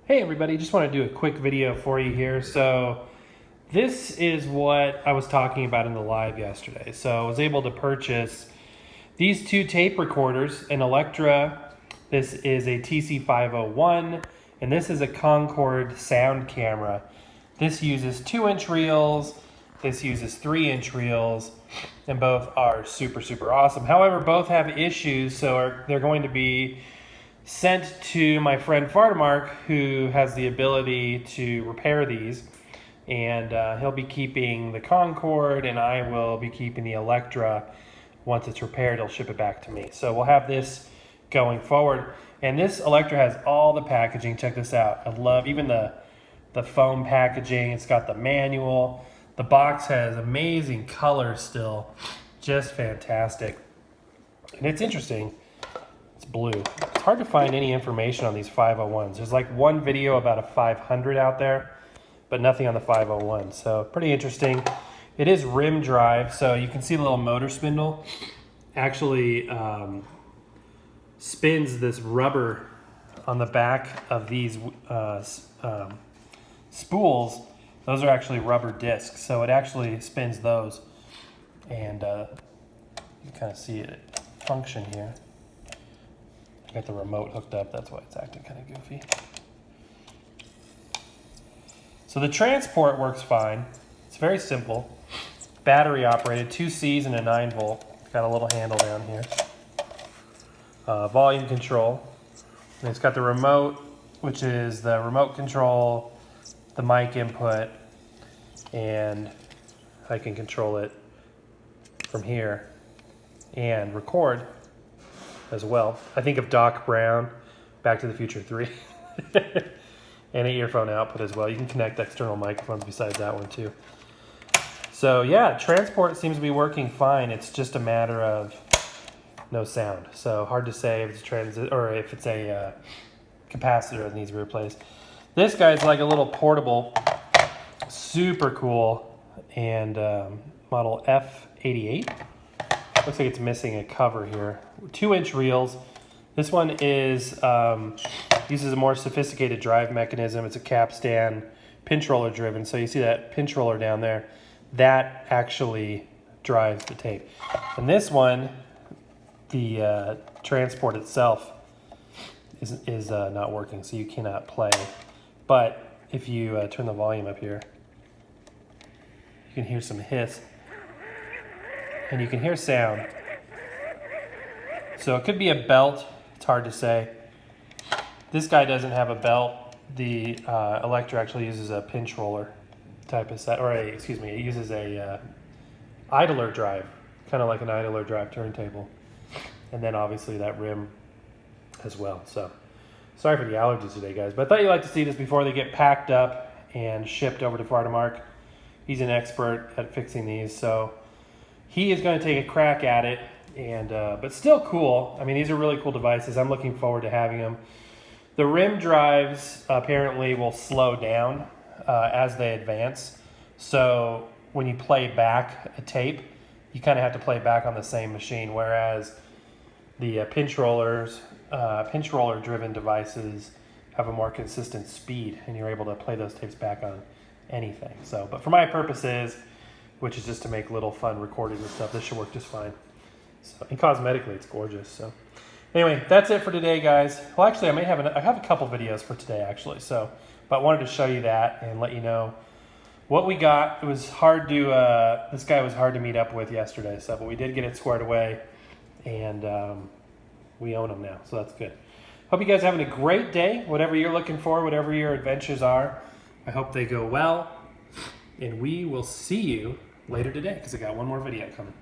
Hey everybody, just want to do a quick video for you here. So this is what I was talking about in the live yesterday. So I was able to purchase these two tape recorders, an Electra. This is a TC501, and this is a Concord sound camera. This uses 2-inch reels, this uses 3-inch reels, and both are super awesome. However, both have issues, so they're going to be sent to my friend Fardamark, who has the ability to repair these, and he'll be keeping the Concord and I will be keeping the Electra. Once it's repaired, he'll ship it back to me. So we'll have this going forward. And this Electra has all the packaging. Check this out. I love even the foam packaging. It's got the manual. The box has amazing colors still. Just fantastic. And it's interesting. It's blue. It's hard to find any information on these 501s. There's like one video about a 500 out there, but nothing on the 501. So pretty interesting. It is rim drive, so you can see the little motor spindle actually spins this rubber on the back of these spools. Those are actually rubber discs, so it actually spins those, and you kind of see it function here. I got the remote hooked up, that's why it's acting kind of goofy. So the transport works fine. It's very simple. Battery operated, 2 C's and a 9 volt. Got a little handle down here. Volume control. And it's got the remote, which is the remote control, the mic input, and I can control it from here and record as well. I think of Doc Brown, Back to the Future 3. And an earphone output as well. You can connect external microphones besides that one too. So yeah, transport seems to be working fine. It's just a matter of no sound. So hard to say if it's if it's a capacitor that needs to be replaced. This guy's like a little portable, super cool, and model F88. Looks like it's missing a cover here. 2-inch reels. This one is uses a more sophisticated drive mechanism. It's a capstan pinch roller driven. So you see that pinch roller down there. That actually drives the tape. And this one, the transport itself is not working, so you cannot play. But if you turn the volume up here, you can hear some hiss. And you can hear sound. So it could be a belt. It's hard to say. This guy doesn't have a belt. The Electra actually uses a pinch roller type of set, or it uses a idler drive, kind of like an idler drive turntable. And then obviously that rim as well. So sorry for the allergies today, guys, but I thought you'd like to see this before they get packed up and shipped over to Fardamark. He's an expert at fixing these, so he is going to take a crack at it, and but still cool. I mean, these are really cool devices. I'm looking forward to having them. The rim drives apparently will slow down as they advance. So when you play back a tape, you kind of have to play back on the same machine, whereas the pinch roller driven devices have a more consistent speed, and you're able to play those tapes back on anything. So, but for my purposes, which is just to make little fun recordings and stuff, this should work just fine. So, and cosmetically, it's gorgeous. So, anyway, that's it for today, guys. Well, actually, I have a couple videos for today, actually. So, but I wanted to show you that and let you know what we got. It was hard to this guy was hard to meet up with yesterday, so but we did get it squared away, and we own him now, so that's good. Hope you guys are having a great day. Whatever you're looking for, whatever your adventures are, I hope they go well, and we will see you later today because I got one more video coming.